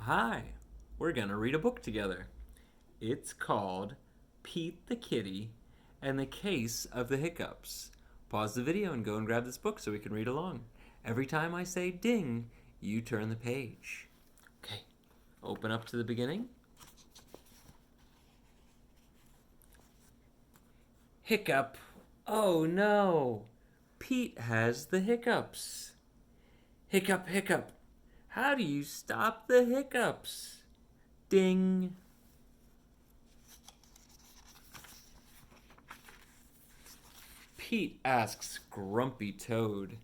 Hi, we're going to read a book together. It's called Pete the Kitty and the Case of the Hiccups. Pause the video and go and grab this book so we can read along. Every time I say ding, you turn the page. Okay, open up to the beginning. Hiccup. Oh no, Pete has the hiccups. Hiccup, hiccup. How do you stop the hiccups? Ding. Pete asks Grumpy Toad,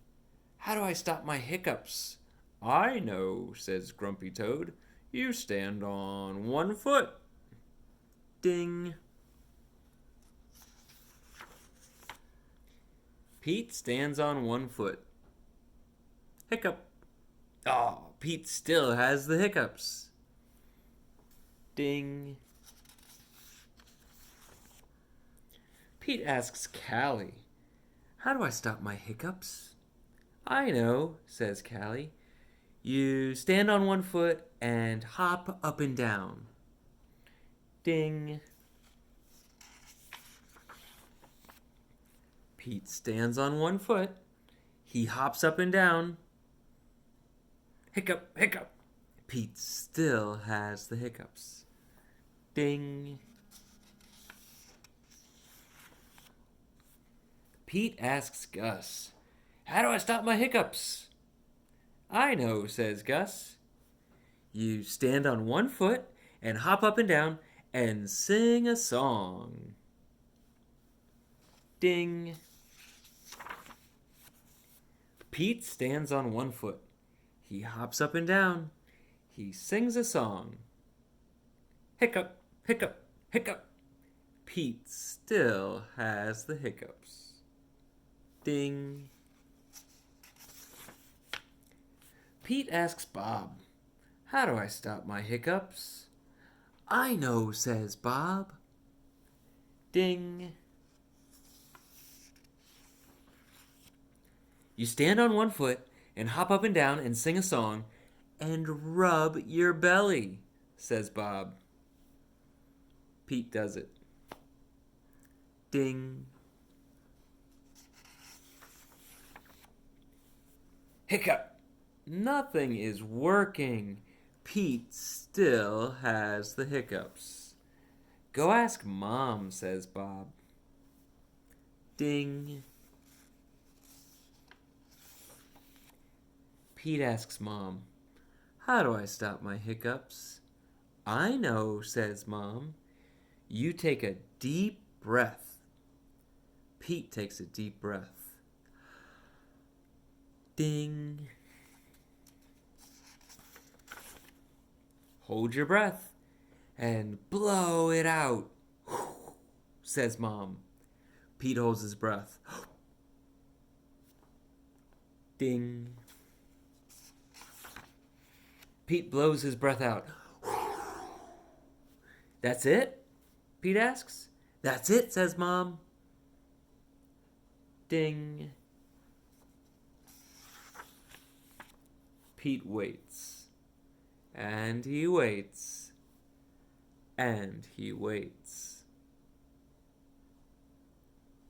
"How do I stop my hiccups?" "I know," says Grumpy Toad. "You stand on one foot." Ding. Pete stands on one foot. Hiccup. Oh, Pete still has the hiccups. Ding. Pete asks Callie, "How do I stop my hiccups?" "I know," says Callie. "You stand on one foot and hop up and down." Ding. Pete stands on one foot. He hops up and down. Hiccup, hiccup. Pete still has the hiccups. Ding. Pete asks Gus, "How do I stop my hiccups?" "I know," says Gus. "You stand on one foot and hop up and down and sing a song." Ding. Pete stands on one foot. He hops up and down. He sings a song. Hiccup, hiccup, hiccup. Pete still has the hiccups. Ding. Pete asks Bob, "How do I stop my hiccups?" "I know," says Bob. Ding. You stand on one foot and hop up and down and sing a song and rub your belly, says Bob. Pete does it. Ding. Hiccup. Nothing is working. Pete still has the hiccups. Go ask Mom, says Bob. Ding. Pete asks Mom, "How do I stop my hiccups?" "I know," says Mom. "You take a deep breath." Pete takes a deep breath. Ding. Hold your breath and blow it out, says Mom. Pete holds his breath. Ding. Pete blows his breath out. "That's it?" Pete asks. "That's it," says Mom. Ding. Pete waits. And he waits. And he waits.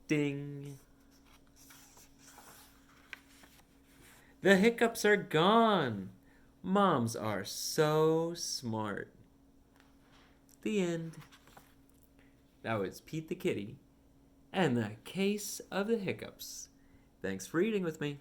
Ding. The hiccups are gone. Moms are so smart. The end. That was Pete the Kitty and the Case of the Hiccups. Thanks for reading with me.